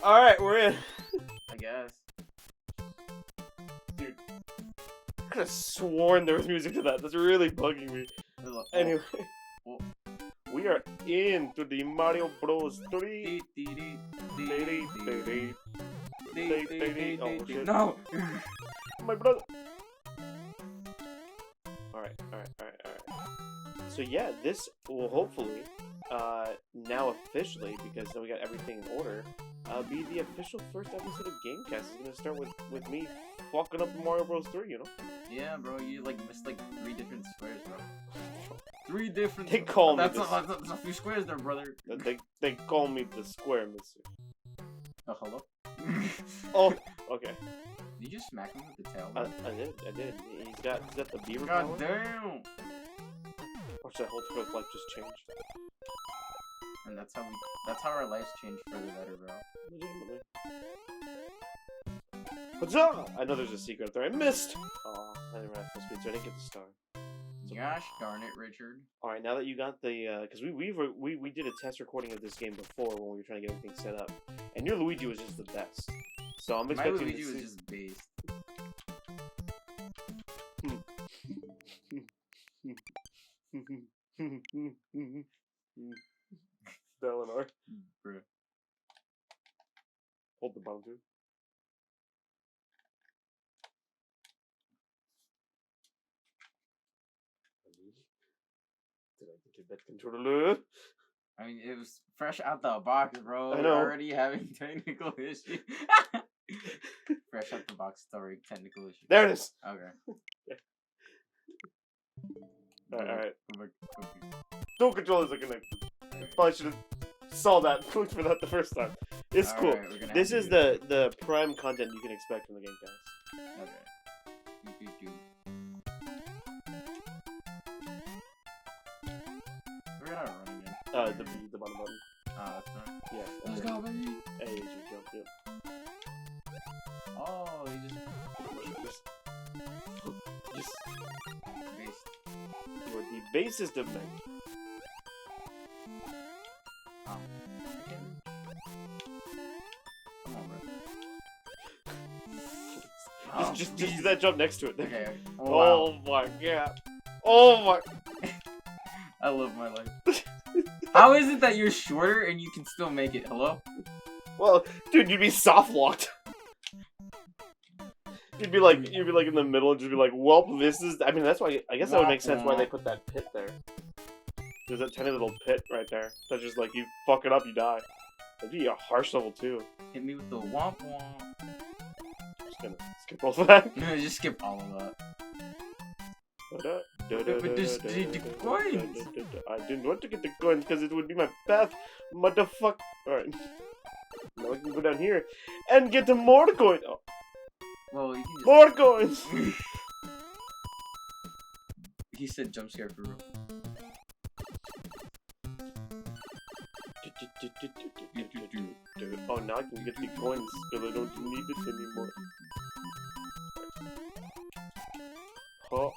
Alright, we're in. I guess. Dude, I could have sworn there was music to that. That's really bugging me. Anyway, we are into the Mario Bros. 3. Oh, shit. No! My brother. Alright. So yeah, this will hopefully, now officially, because we got everything in order, be the official first episode of Gamecast. It's gonna start with me fucking up Mario Bros. 3, you know? Yeah, bro, you like missed like 3 different squares, bro. 3 different. They call me that's a few squares there, brother. They call me the square mister. Oh, hello? Oh, okay. Did you just smack him with the tail? I did. He's got the beaver God power. damn! Watch that whole twist life just changed. And that's how our lives change for the better, bro. Legitimately. Huzzah! I know there's a secret up there. I missed! Aw, I didn't run full speed, so I didn't get the star. Gosh darn it, Richard. Alright, now that you got the, because we did a test recording of this game before when we were trying to get everything set up. And your Luigi was just the best. So I'm expecting My Luigi was just based. Eleanor. Bruh. Hold the button too. Did I get that controller? I mean, it was fresh out the box, bro. I know. We're already having technical issues. Fresh out the box story, technical issues. There it is. Okay. Alright. Okay. No controllers are connected. Probably should have saw that, looked for that the first time. It's cool. Right, this is the prime content you can expect from the Gamecast. Okay. We're gonna run again. The bottom button. That's right. Yeah. Let's go, baby. Hey, you jump, yeah. Oh, you just based. You're the basest of men. Oh. Come on, bro. Just do that jump next to it. Okay. Oh my god. Oh my. I love my life. How is it that you're shorter and you can still make it? Hello? Well, dude, you'd be soft locked. You'd be like in the middle and just be like, well, this is. I mean, that's why. I guess that would make sense why they put that pit there. There's that tiny little pit right there. That's just like, you fuck it up, you die. That'd be a harsh level too. Hit me with the womp womp. Just gonna skip all of that. No, just skip all of that. But this the coins. I didn't want to get the coins because it would be my path, motherfucker. Alright. Now we can go down here and get more coins. Oh. Well, you can just... More coins! He said jump scare for real. Oh, now I can get the coins because I don't need it anymore. Oh.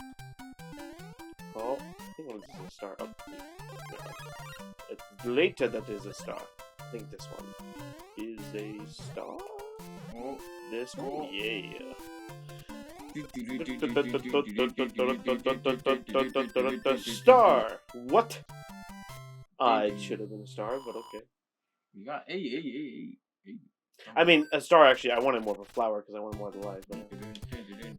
Oh. I think one is a star. Oh. It's later that is a star. I think this one is a star. Oh. This one, yeah. Star! What? I should have been a star, but okay. You got A. I mean, a star actually, I wanted more of a flower because I wanted more of the life. But yeah.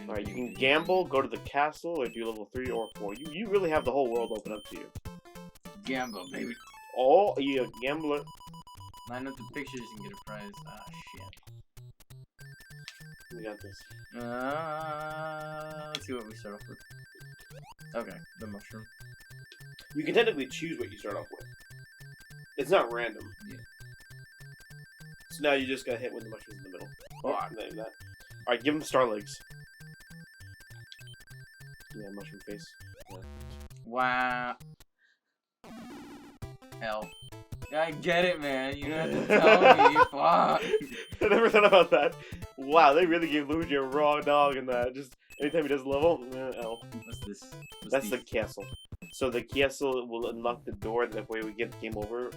Alright, you can gamble, go to the castle, or do level 3 or 4. You really have the whole world open up to you. Gamble, baby. Oh, you gambler. Line up the pictures and get a prize. Ah, shit. We got this. Let's see what we start off with. Okay, the mushroom. You can technically choose what you start off with. It's not random. Yeah. So now you just gotta hit when the mushroom's in the middle. Oh, Fuck. name that. Alright, give him star legs. Yeah, mushroom face. Yeah. Wow. Hell. I get it, man. You have to tell me. Fuck. I never thought about that. Wow, they really gave Luigi a raw dog in that. Just anytime he does level, L. What's this? That's the castle. So the castle will unlock the door. That way we get game over.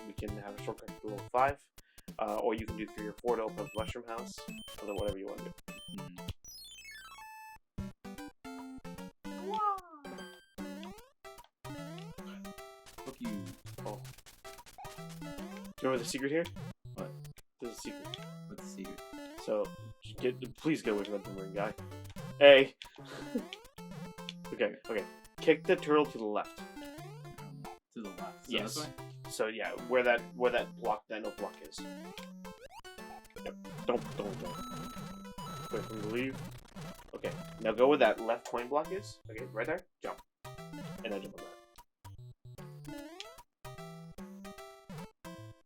We can have a shortcut to level 5. or you can do 3 or 4 to open up the mushroom house, or then whatever you want to do. Fuck you. Oh. Do you remember the secret here? What? There's a secret. What's the secret? So, please get away from that boomerang guy. Hey! Okay. Kick the turtle to the left. To the left. So Yes. this way? So yeah, where that block, that no block is. Yep. Don't. Wait for me to leave. Okay. Now go where that left point block is. Okay, right there. Jump. And then jump on that.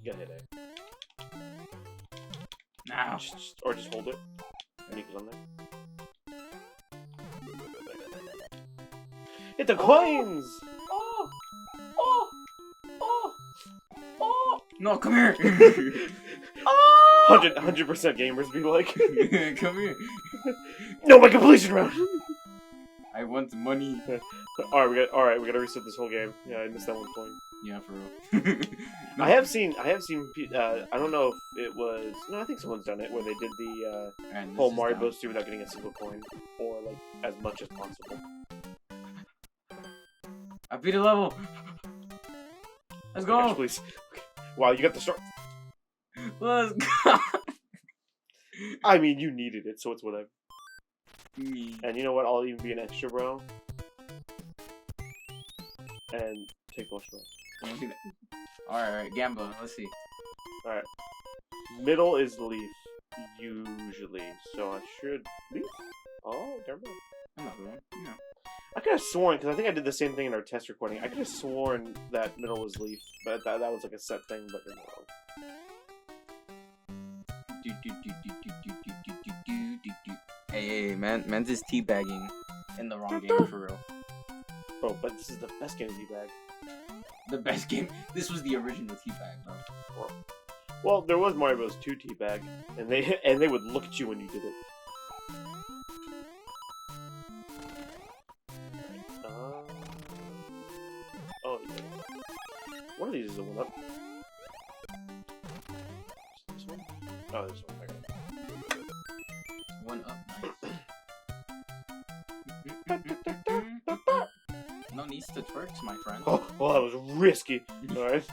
You gotta hit it. Now. Or just hold it. And you get on there. Hit the coins! No, come here. 100% gamers be like. Come here. No, my completion round. I want money. Alright, we gotta reset this whole game. Yeah, I missed that one point. Yeah, for real. I have seen. I don't know if it was. No, I think someone's done it where they did the whole Mario Bros. 2 without getting a single coin, or like as much as possible. I beat a level. Let's go. Gosh, please. Okay. Wow, you got the start. Let's go. I mean, you needed it, so it's whatever. Me. And you know what? I'll even be an extra bro. And take both rows. Alright, Gamba, let's see. Alright. Middle is leaf, usually. So I should leaf? Oh, never mind. I'm not going. No. I could have sworn, because I think I did the same thing in our test recording. I could have sworn that middle was leaf, but that was like a set thing, but you're wrong. Hey, man's is teabagging in the wrong game for real. Bro, but this is the best game of Teabag. The best game. This was the original Teabag, bro. Well, there was Mario Bros. 2 Teabag, and they would look at you when you did it. Oh, yeah. One of these is a 1-up. This one? Oh, this one. Okay. 1-up, nice. No needs to twerks, my friend. Oh, well, that was risky. Alright.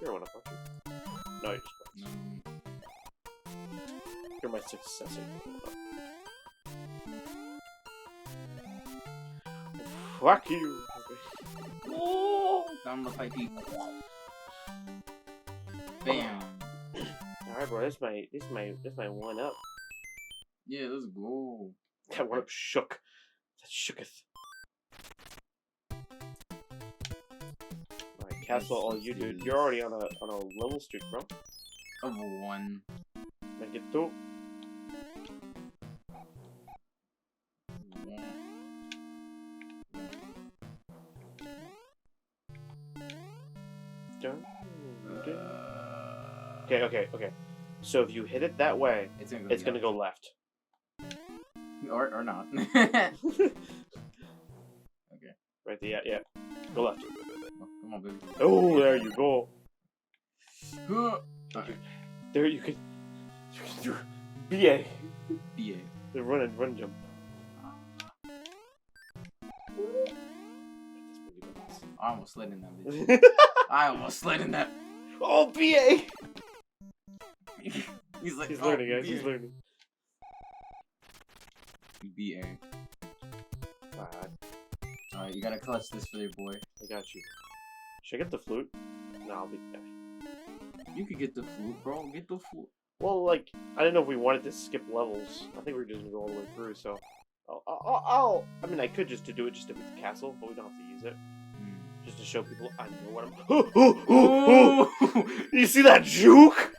You're 1-up, aren't you? No, you're just No. You're my successor. Fuck you. Okay. Oh, down the pipey. Bam. Alright, bro. This is my 1-up. Yeah, let's go. That 1-up shook. That shooketh. Alright, Castle, all you dude. You're already on a level streak, bro. Of 1. Make it 2. Okay. So if you hit it that way, it's gonna go left. Or not. Okay. Right there, yeah. Go left. Oh, come on, baby. Oh, there you go. Right. There you can do BA. BA. The run jump. I almost slid in that bitch. I almost slid in that. Oh, BA! He's like, He's learning, guys. He's learning. BA. Alright, you gotta clutch this for your boy. I got you. Should I get the flute? No, I'll be back. You could get the flute, bro. Get the flute. Well, like, I didn't know if we wanted to skip levels. I think we're just gonna go all the way through, so... I mean, I could just do it just to beat the castle, but we don't have to use it. Just to show people I know what I'm... You see that juke?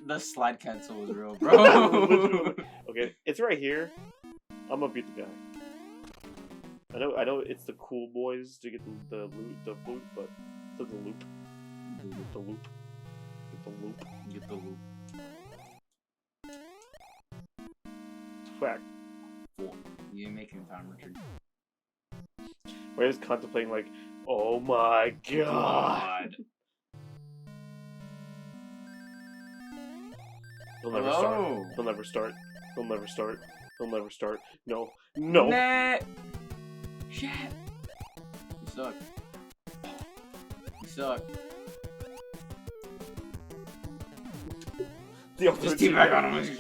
The slide cancel was real, bro. Okay, it's right here. I'm gonna beat the guy. I know it's the cool boys to get the flute, but it's the loop. Get the loop. Get the loop. Fact. 4. You ain't making time, Richard. We're just contemplating like, oh my god. He'll never start. Hello. He'll never start. He'll never start. He'll never start. No. No. Nah. Shit. You suck. You suck. The ultimate Just keep back on him.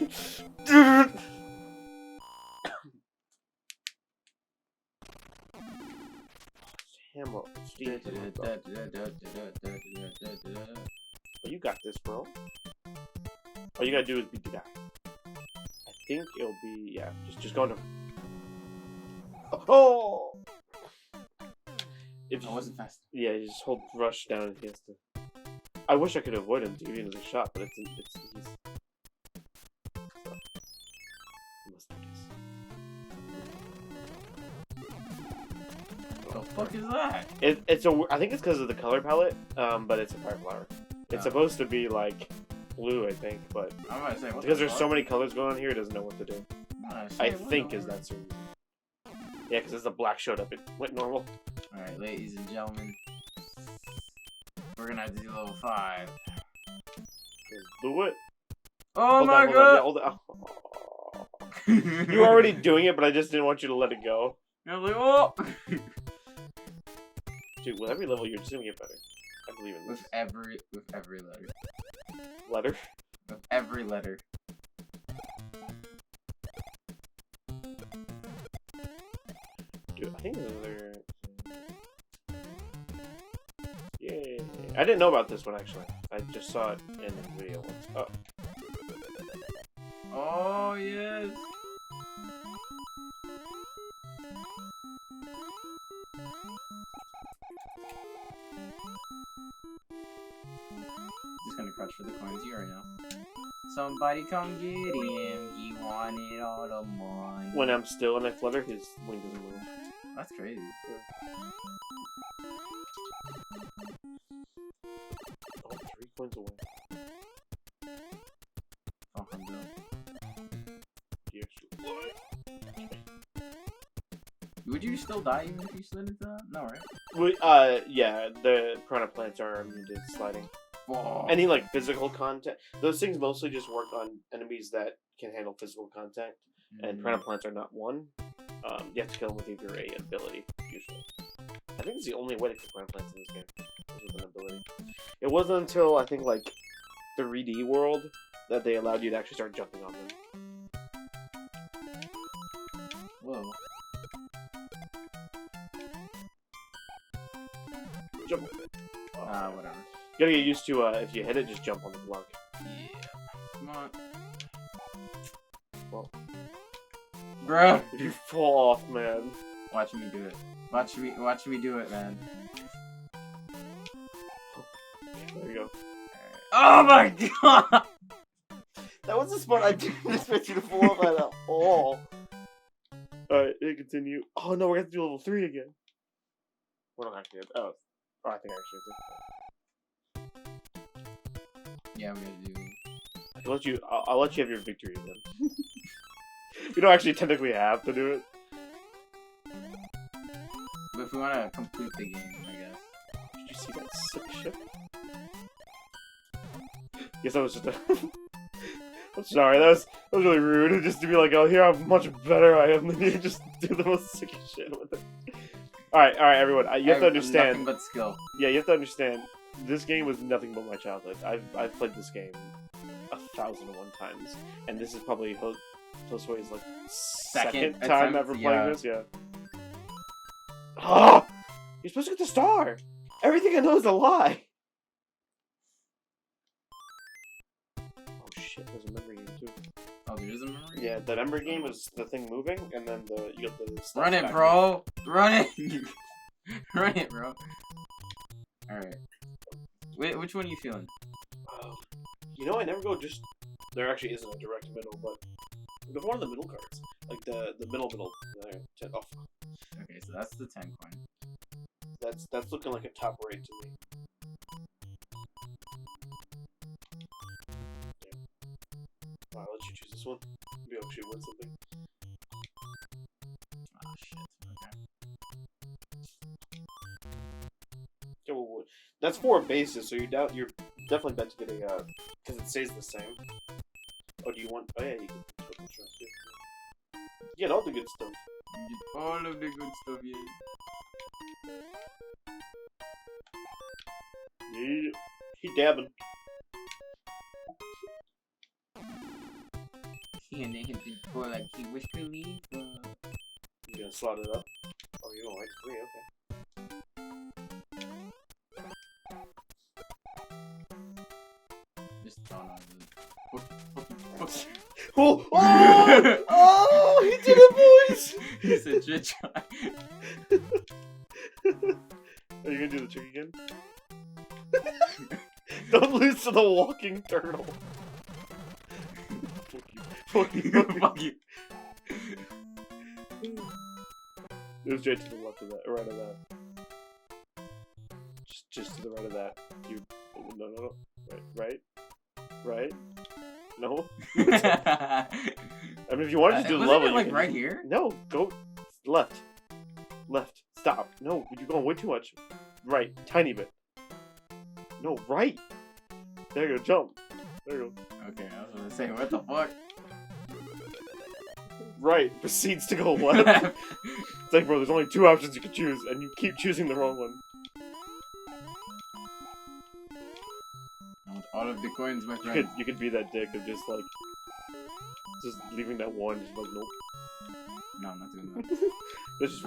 Hammer. Steve. Oh, you got this, bro. All you gotta do is beat the guy. I think it'll be, yeah, just go into. Oh! If I wasn't fast. Yeah, you just hold rush down and he has to. I wish I could avoid him to give you another shot, but he's. So. Must do this. The fuck is that? It's a. I think it's because of the color palette, but it's a fire flower. It's supposed to be like blue, I think, but I'm about to say, what because the there's fuck? so many colors going on here, it doesn't know what to do. I think is that's the reason. Yeah, because as the black showed up, it went normal. Alright, ladies and gentlemen. We're gonna have to do level 5. Let's do it. Oh Hold my on, god! hold on. Oh. You were already doing it, but I just didn't want you to let it go. I was like, oh! Dude, with every level, you're just gonna get better. I believe in this. With every letter. Letter? With every letter. Dude, I think there's another. Yay! I didn't know about this one actually. I just saw it in a video once. Oh. Oh yes. Just gonna crouch for the coins. You already know. Somebody come get him. He wanted all the money. When I'm still and I flutter, his wing doesn't move. That's crazy. Oh, 3 coins away. Oh, I'm done. The extra life. Would you still die even if you slid into that? No, right? Yeah, the piranha plants are immune to sliding. Whoa. Any like physical contact, those things mostly just work on enemies that can handle physical contact, and piranha plants are not one. You have to kill them with either a ability, usually. I think it's the only way to kill piranha plants in this game, is with an ability. It wasn't until I think like 3D World that they allowed you to actually start jumping on them. Whoa. Jump with it. Whatever. You gotta get used to if you hit it, just jump on the block. Yeah. Come on. Well, Bruh. if you fall off, man. Watch me do it. Watch me do it, man. There you go. Oh my god! That was the spot I didn't expect you to fall off at all. Alright, continue. Oh no, we're gonna have to do level 3 again. We're not actually. Oh, I think I actually did. Yeah, we're gonna do. I'll let you have your victory then. You don't actually technically have to do it. But if we want to complete the game, I guess. Did you see that sick ship? Guess that was just a. I'm sorry, that was really rude. Just to be like, oh, here how much better I am than you. Just do the most sick shit with it. All right, everyone. You have to understand. Nothing but skill. Yeah, you have to understand. This game was nothing but my childhood. I've played this game 1,001 times, and this is probably Josue's like second time ever playing this. Yeah. Oh, you're supposed to get the star. Everything I know is a lie. Oh shit! There's a memory game too. Oh, there is a memory? Yeah, that ember game is the thing moving, and then you got the. Run it, bro! Run it! Run it, bro! Alright. Wait, which one are you feeling? You know, I never go just. There actually isn't a direct middle, but go for one of the middle cards, like the middle. Oh, Okay, so that's the 10 coin. that's looking like a top right to me. Yeah. I'll let you choose this one. Maybe I'll actually win something. Oh shit. Okay. Yeah, well, that's 4 bases, so you're definitely bet to get a because it stays the same. you want? Oh yeah, you can put the shrimp too. You get all the good stuff. You get all of the good stuff, yeah. Yeah. He dabbing. And they hit the boy like he wished to leave. You gonna slot it up? Oh, you don't like free? Okay. Just throw on the. Oh! Oh! Oh! He did it, boys! He said, "Shit, try." Are you gonna do the trick again? Don't lose to the walking turtle. Fuck you. Fuck you. Fuck you. It was straight to the left of that, right of that. Just to the right of that. You. No. Right. No. I mean, if you wanted to do the level, it like you can... right here? No, go left. Stop. No, you're going way too much. Right, tiny bit. No, right. There you go. Jump. There you go. Okay, I was gonna say, what the fuck? Right proceeds to go left. It's like, bro, there's only 2 options you can choose, and you keep choosing the wrong one. I want all of the coins, my friend. You could be that dick of just like, just leaving that one, just like, nope. No, I'm not doing that. That's just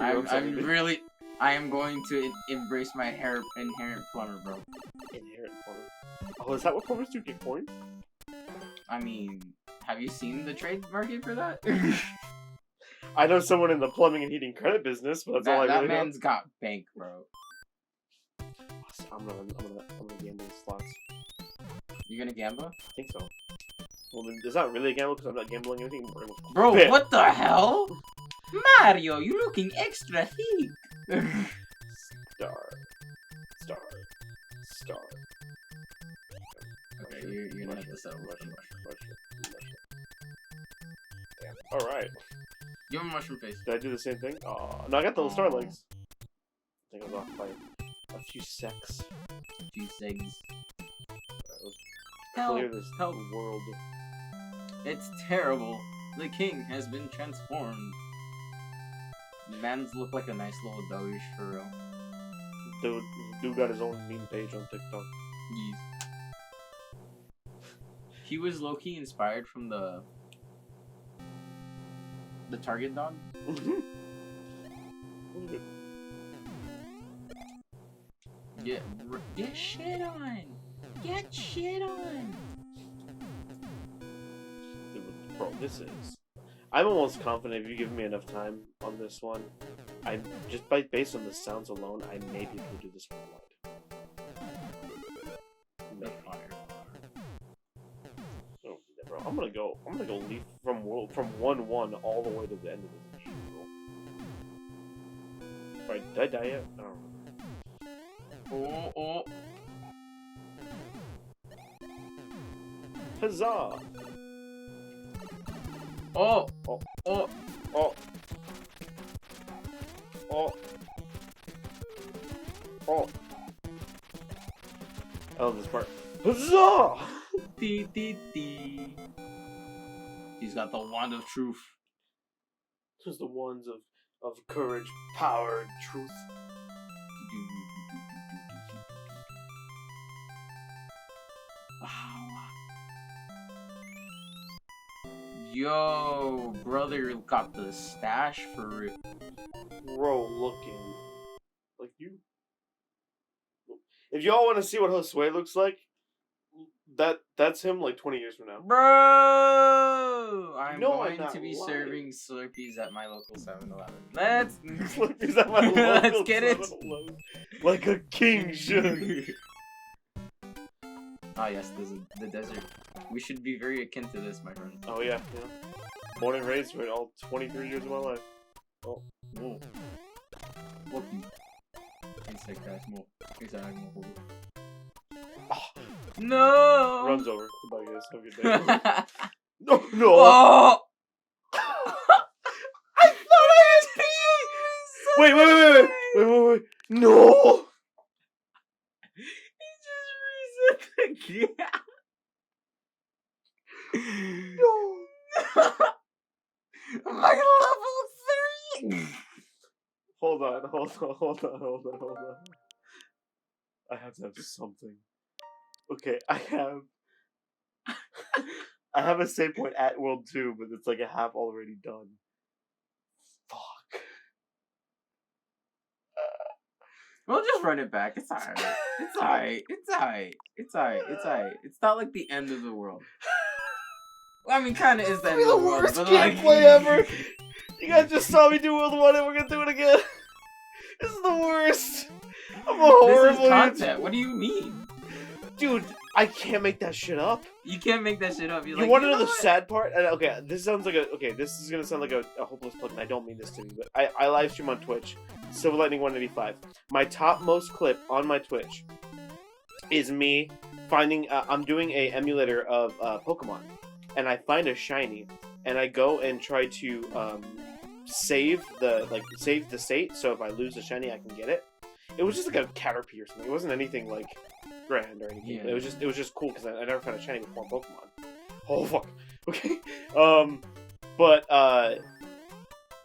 I am going to embrace my inherent plumber, bro. Inherent plumber. Oh, is that what plumbers do? Get coins? I mean, have you seen the trade market for that? I know someone in the plumbing and heating credit business, but that's all I really know. That man's got bank, bro. I'm gonna gamble slots. You gonna gamble? I think so. Well, then, it's not really a gamble because I'm not gambling anything. Bro, what the hell? Mario, you looking extra thick. Star. Okay, you're gonna have to settle mushroom. Alright. Give him a mushroom face. Did I do the same thing? Oh, no, I got the star legs. I think I was off by a few secs. Clear this world. It's terrible. The king has been transformed. Man's look like a nice little doge for real. Dude got his own meme page on TikTok. Yes. He was low-key inspired from the Target dog. Get shit on! Get shit on! Bro, this is... I'm almost confident if you give me enough time on this one, I just based on the sounds alone, I may be able to do this one right. Oh, bro, I'm gonna go leave from 1-1 all the way to the end of this game, bro. Right, did I die yet? I don't remember. Oh. Huzzah! Oh. I love this part. Huzzah! He's got the wand of truth. Just the wands of courage, power, and truth. Yo, brother got the stash for it. Bro, looking like you. If y'all want to see what Josue looks like, that's him like 20 years from now. Bro, I'm going I'm to be lying. serving Slurpees at my local 7-Eleven. Let's Slurpees at my local Let's get it. 7-Eleven. Like a king should. Ah, yes, the desert. We should be very akin to this, my friend. Oh yeah. Born and raised for all 23 years of my life. Oh. Whoa. Loki. Insect crash more. No! Runs over. Goodbye, guys. Have a good day. No! Oh! I thought I had peas! Wait! No! He just reset the gap. No! Hold on. I have to have something. Okay, I have a save point at World 2, but it's like a half already done. Fuck. We'll just run it back. It's alright. It's alright. It's alright. It's alright. It's alright. It's not like the end of the world. Well, I mean, kind of is the end of the world. Worst But like... gameplay ever. You guys just saw me do World 1 and we're gonna do it again. This is the worst. I'm a horrible. This is content. What do you mean? Dude, I can't make that shit up. You can't make that shit up. You want to know the sad part? Okay, this sounds like this is gonna sound like a hopeless plug, and I don't mean this to be, but I live stream on Twitch, Silver Lightning 185. My topmost clip on my Twitch is me finding. I'm doing a emulator of Pokemon, and I find a shiny, and I go and try to save the state. So if I lose a shiny, I can get it. It was just like a Caterpie or something. It wasn't anything like grand or anything. Yeah. It was just cool because I never found a shiny before in Pokemon. Oh fuck. Okay.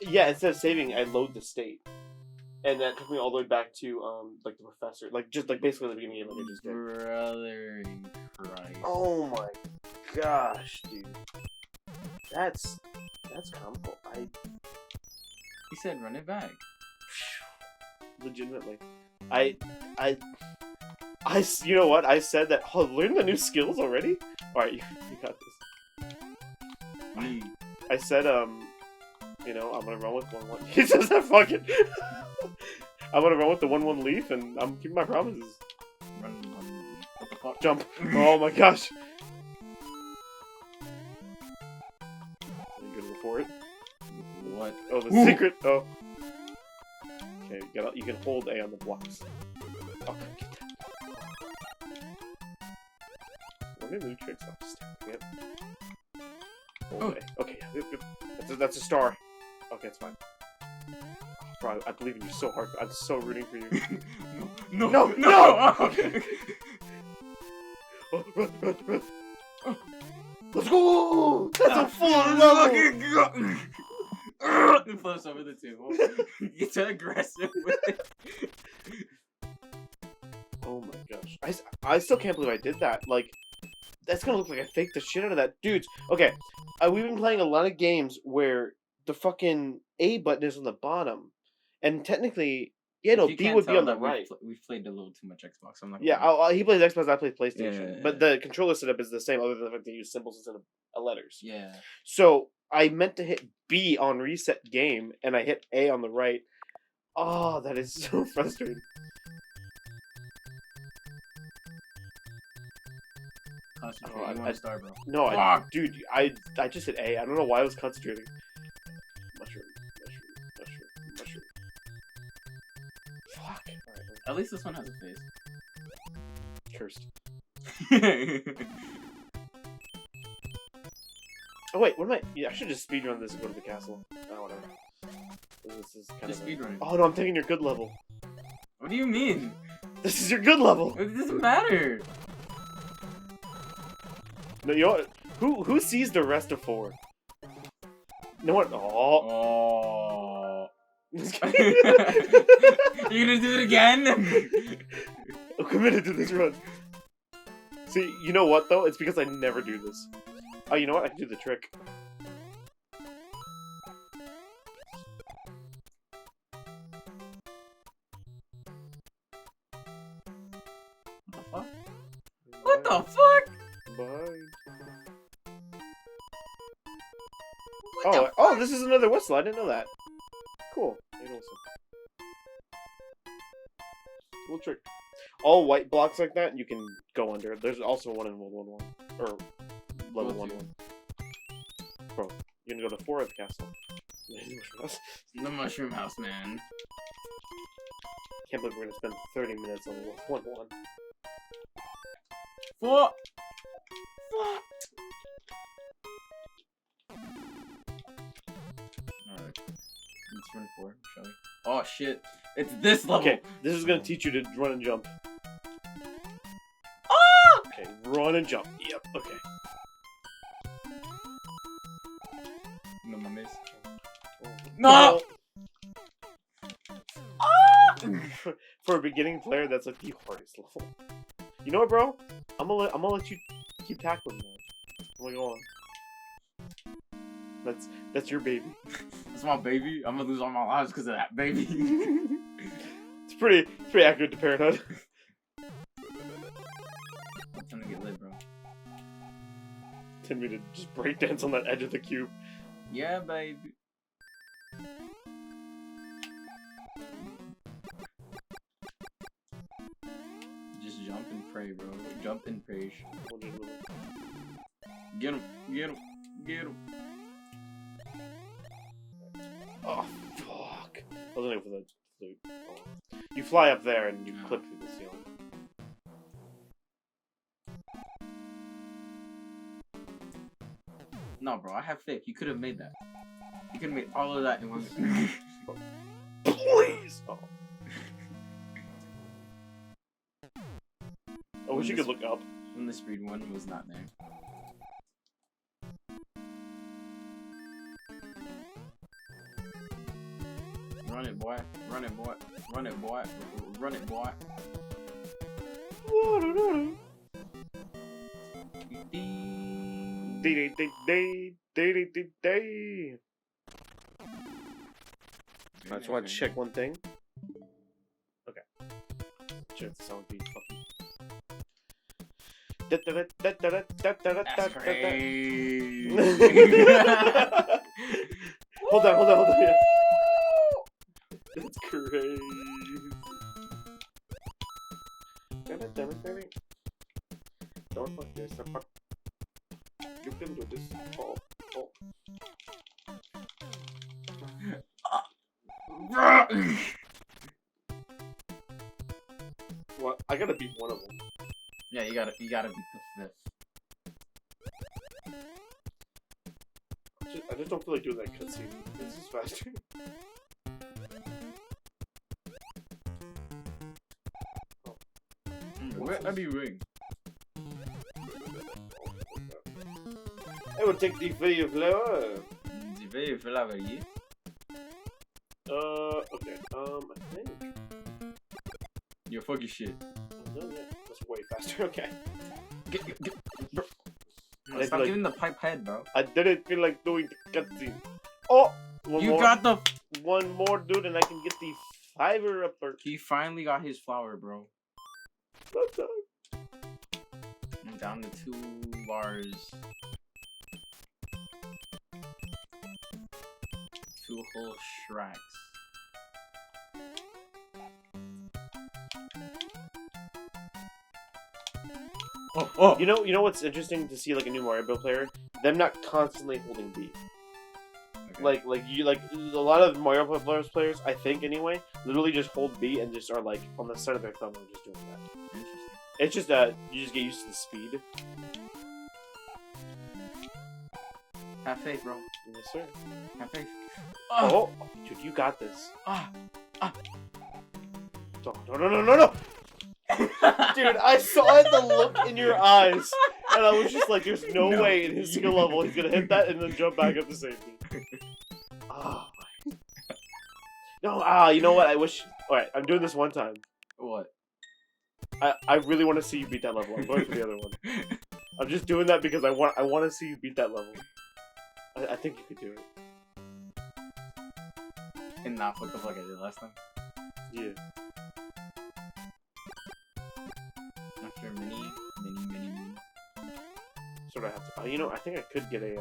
Yeah. Instead of saving, I load the state, and that took me all the way back to like the professor, like basically the beginning of the game, like I just did. Brother in Christ. Oh my gosh, dude. That's comical. He said run it back. Legitimately. You know what? I said that. Oh, learn the new skills already? Alright, you got this. I said, you know, I'm gonna run with 1-1. He says that fucking. I'm gonna run with the 1-1 leaf, and I'm keeping my promises. Run. What the fuck? Jump. Oh my gosh. Are you gonna go for it? What? Oh, the secret. Oh. Okay, you can hold A on the blocks. Oh, get that. What are new tricks? I'm just tapping it. Hold A. Okay, yeah, that's a star. Okay, it's fine. Oh, bro, I believe in you so hard. I'm so rooting for you. No! Okay. Oh, run. Oh. Let's go! That's a full level! It flips over the table. Get so aggressive with it. Oh my gosh. I still can't believe I did that. Like, that's gonna look like I faked the shit out of that. Dudes, okay. We've been playing a lot of games where the fucking A button is on the bottom. And technically, yeah, no, B would be on the right. We've played a little too much Xbox. I'm not he plays Xbox, I play PlayStation. Yeah. But the controller setup is the same, other than the fact they use symbols instead of letters. Yeah. So, I meant to hit B on reset game, and I hit A on the right. Oh, that is so frustrating. Concentrate. You want to start, bro? No, dude, I just hit A. I don't know why I was concentrating. Mushroom. Fuck. Alright. At least this one has a face. Cursed. Oh wait, what am I? Yeah, I should just speedrun this and go to the castle. Oh, whatever. This is kind of speedrun. Oh no, I'm taking your good level. What do you mean? This is your good level. It doesn't matter. No, you know what? Who sees the rest of 4? No one. Oh. You gonna do it again? I'm committed to this run. See, you know what though? It's because I never do this. Oh, you know what? I can do the trick. What the fuck? Bye. Oh, this is another whistle. I didn't know that. Cool. Cool trick. All white blocks like that, you can go under. There's also one in World 1-1. Or level 1-1. Bro, you're gonna go to 4 at the castle. The Mushroom House, man. Can't believe we're gonna spend 30 minutes on World 1-1. What? Alright. Let's run 4, shall we? Oh shit. It's this level! Okay, this is gonna teach you to run and jump. Ah! Okay, run and jump. Yep, okay. No, my miss. No! for a beginning player, that's like the hardest level. You know what, bro? I'm gonna let you keep tackling that. I'm gonna go on. That's your baby. That's my baby. I'm gonna lose all my lives because of that baby. It's pretty accurate to parenthood. I'm trying to get lit, bro. Didn't mean to just breakdance on that edge of the cube. Yeah, baby. Just jump and pray, bro. Jump and pray. Get him. Get him. Get him. Oh, fuck. I was waiting for the flute. Oh. You fly up there and you clip through the ceiling. No, bro, I have faith. You could have made that. You could have made all of that in one. Please! Oh. I wish you could look up. When the speed one was not there. Run it, boy. Run it, boy. Run it, boy. Run it, boy. I just want to check one thing. Okay. Check the sound beat. That's crazy. Hold on. Yeah. That's crazy. Don't fuck this. You can do this. Oh. Well, I gotta beat one of them. Yeah, you gotta beat the fifth. I just don't feel like doing that cutscene. This is faster. Where are you ring? I will take the fairy flower. The fairy flower, yeah? Okay. I think. You're fucking shit. No, that's way faster. Okay. Get, bro. Stop giving the pipe head, bro. I didn't feel like doing the cutscene. Oh! One more, dude, and I can get the fiver upper. He finally got his flower, bro. What time? I'm down to 2 bars. 2 whole shracks. Oh. You know what's interesting to see, like a new Mario Bros. Player? Them not constantly holding B. Okay. Like a lot of Mario Bros. Players, I think anyway, literally just hold B and just are like on the side of their thumb and just doing that. Interesting. It's just you just get used to the speed. Have faith, bro. Yes, sir. Have faith. Oh, dude, you got this. No. Dude, I saw the look in your eyes, and I was just like, "There's no way in his skill level he's gonna hit that and then jump back up to safety." Oh my. No, you know what? I wish. All right, I'm doing this one time. What? I really want to see you beat that level. I'm going for the other one. I'm just doing that because I want to see you beat that level. I think you could do it. And not fuck up like I did last time? Yeah. After many moons. Sort of have to. You know, I think I could get a.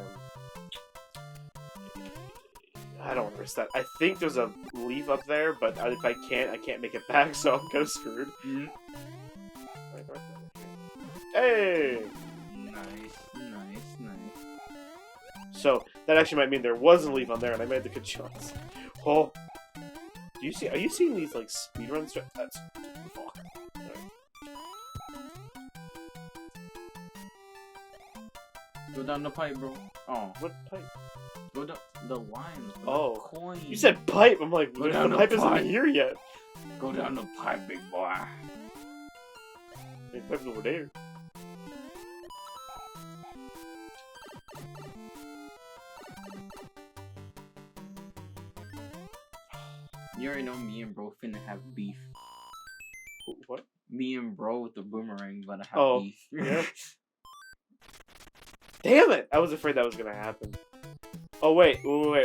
I don't want to risk that. I think there's a leaf up there, but if I can't make it back, so I'm kind of screwed. Mm-hmm. Hey! Nice. So that actually might mean there was a leaf on there, and I made the good shots. Oh, do you see? Are you seeing these like speedruns? That's fuck. Go down the pipe, bro. Oh, what pipe? Go down the line. Oh, coin. You said pipe. I'm like, go down the pipe isn't here yet. Go down the pipe, big boy. The pipe's over there. You already know me and bro finna have beef. me and bro with the boomerang gonna have Oh, beef. yeah. Damn it! I was afraid that was gonna happen. Oh wait. Go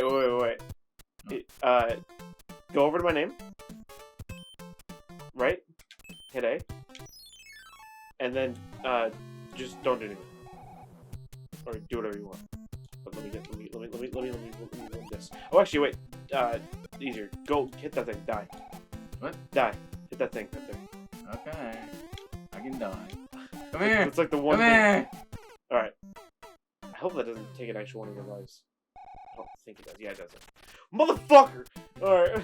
over to my name. Right? Hit A. And then just don't do anything. Or do whatever you want. But let me win this. Oh actually wait. Easier. Go hit that thing. Die. What? Die. Hit that thing right there. Okay. I can die. Come here. It's like the one Come thing. here. Alright. I hope that doesn't take an actual one of your lives. I don't think it does. Yeah, it doesn't. Motherfucker! Alright.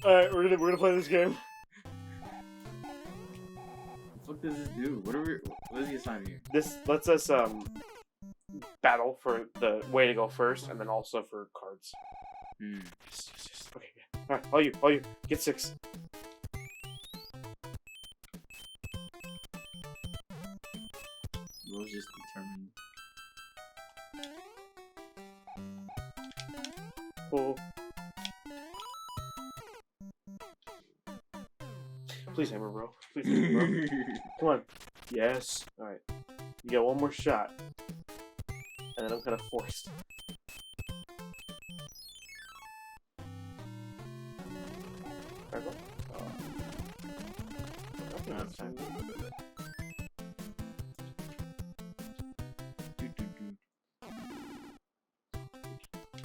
Alright, we're gonna play this game. What does this do? What is he assigning here? This lets us battle for the way to go first, and then also for cards. Yes. Okay, yeah. Alright, all you. Get 6. Will's just determined. Oh. Please hammer, bro. Please hammer, bro. Come on. Yes. Alright. You get one more shot. And then I'm kind of forced. Alright, go. I think that's time.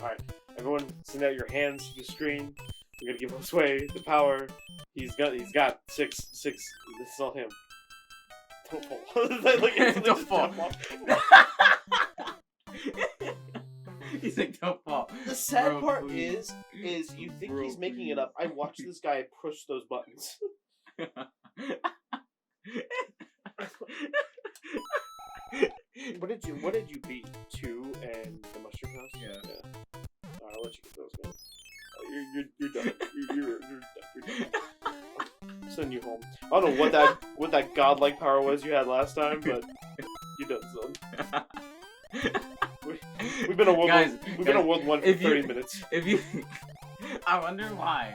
Alright, everyone send out your hands to the screen. We're gonna give Josue the power. He's got 6. This is all him. Don't fall. Don't fall. He's like, don't fall. The sad Bro, part please. is you think Bro, he's making please. it up. I watched this guy push those buttons. What did you beat? 2 and the mushroom house? Yeah. Alright, I'll let you get those guys. You're done. You're done. I'll send you home. I don't know what that godlike power was you had last time, but you're done, son. We've been a world Guys, we've been a world one for 30 minutes. If you, I wonder why.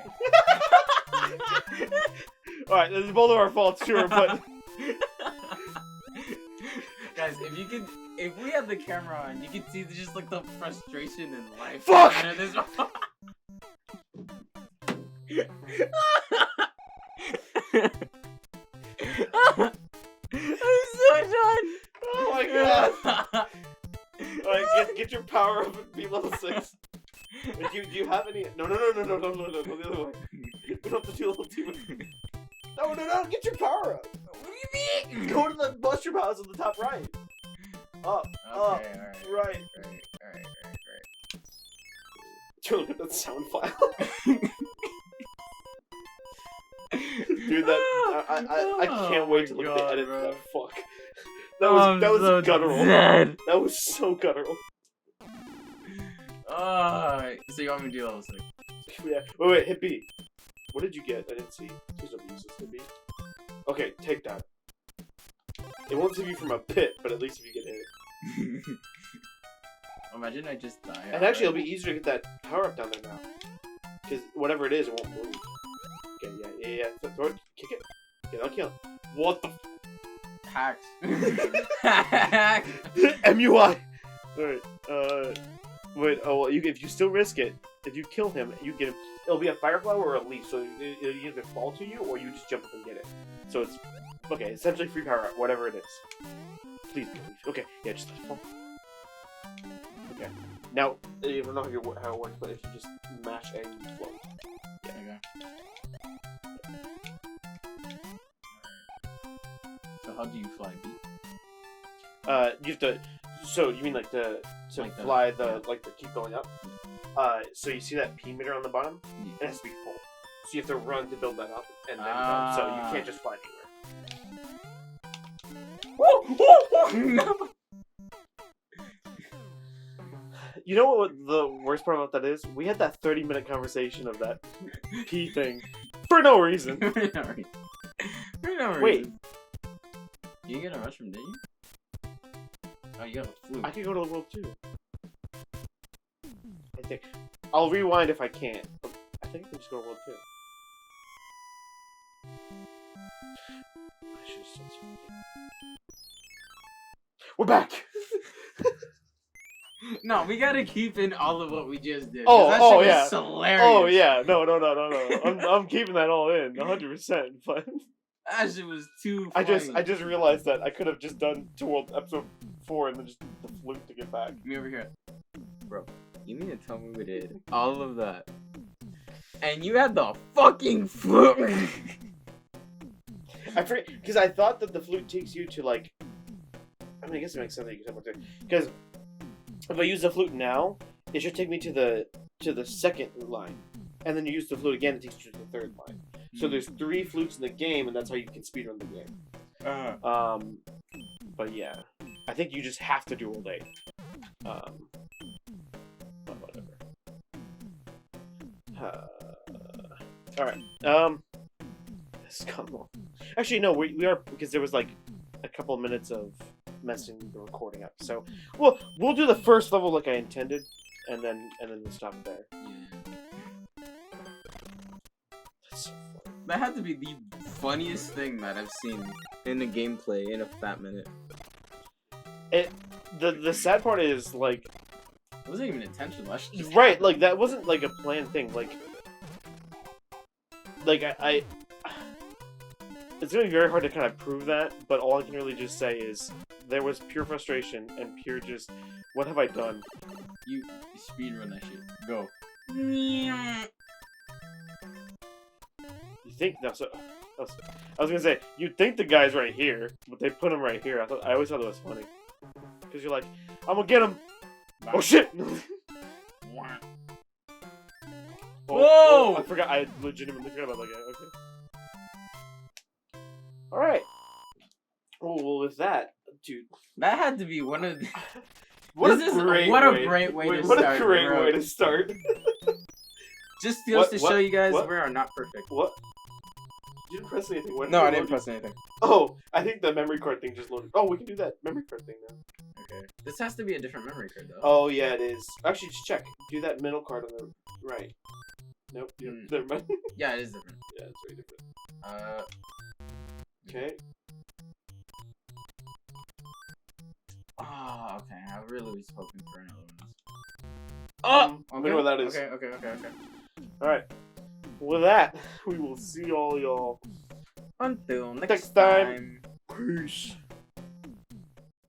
Alright, this is both of our faults, sure, but guys, if we had the camera on, you could see just like the frustration in life. Fuck! This I'm so done. oh my god! Alright, get your power up and be level 6. Do you have any? No, the other way. We don't have to do level 2. No, get your power up. What do you mean? Go to the mushroom house on the top right. Up, Okay, right. Alright. Do you look at that sound file? Dude, I can't wait to look at the edit for that. Fuck. That was so guttural. Dead. That was so guttural. So you want me to do level 6? Yeah. Wait, hit B. What did you get? I didn't see. Please don't be useless. Hit B. Okay, take that. It won't save you from a pit, but at least if you get hit. Imagine I just die. And actually, it'll be easier to get that power up down there now. Because whatever it is, it won't move. Okay, yeah. Throw it, kick it. Yeah, don't kill it. What the Hacks. MUI! Alright, wait, well, if you still risk it, if you kill him, you get him. It'll be a firefly or a leaf, so it'll either fall to you or you just jump up and get it. So it's, okay, essentially free power up, whatever it is. Please be a leaf. Okay, yeah, just let it fall. Okay. Now, I don't know how it works, but if you just mash A, you float. Yeah. Okay. So how do you fly B? You have to. So you mean like to Like the- fly yeah. like to keep going up? So you see that P meter on the bottom? It has to be full. So you have to run to build that up, and then come. So you can't just fly anywhere. No. You know what the worst part about that is? We had that 30-minute conversation of that P thing for no reason. For no reason. Wait. You get a mushroom, didn't you? Oh, you got a flute. I could go to the world too. I think. I'll rewind if I can't. I think I can just go to world 2. I should have said something. We're back! No, we gotta keep in all of what we just did. Oh, That oh shit yeah. was hilarious. Oh yeah, no. I'm keeping that all in, 100%. But That shit was too funny. I just realized that I could have just done episode 4 and then just the flute to get back. Me over here, bro. You mean to tell me we did all of that, and you had the fucking flute? I forget because I thought that the flute takes you to like. I mean, I guess it makes sense that you can have because if I use the flute now, it should take me to the second line, and then you use the flute again, it takes you to the third line. So there's 3 flutes in the game, and that's how you can speedrun the game. But yeah, I think you just have to do all day. But whatever. All right. This come on. Actually, no, we are because there was like a couple of minutes of messing the recording up. So we'll do the first level like I intended, and then we'll stop there. That's so funny. That had to be the funniest thing that I've seen in a gameplay in a fat minute. The sad part is like it wasn't even intentional. Right, like that wasn't like a planned thing. Like I it's gonna be very hard to kind of prove that, but all I can really just say is there was pure frustration and pure just what have I done? You speedrun that shit. Go. You think no? So I was gonna say you'd think the guy's right here, but they put him right here. I always thought that was funny because you're like, I'm gonna get him. Oh shit! Whoa! I forgot. I legitimately forgot about that guy. Okay. All right. Oh well, with that, dude. That had to be one of the... What a great way to start. What a great way to start. Just feels to show you guys we are not perfect. What? You didn't press anything. No, I didn't press anything. Oh, I think the memory card thing just loaded. Oh, we can do that memory card thing now. Okay. This has to be a different memory card, though. Oh, yeah, it is. Actually, just check. Do that middle card on the right. Nope. Never mind. Yeah, it is different. Yeah, it's very different. Okay. Oh, okay. I really was hoping for another one. Oh! I know what that is. Okay. Alright. With that, we will see all y'all until next time. time. Peace.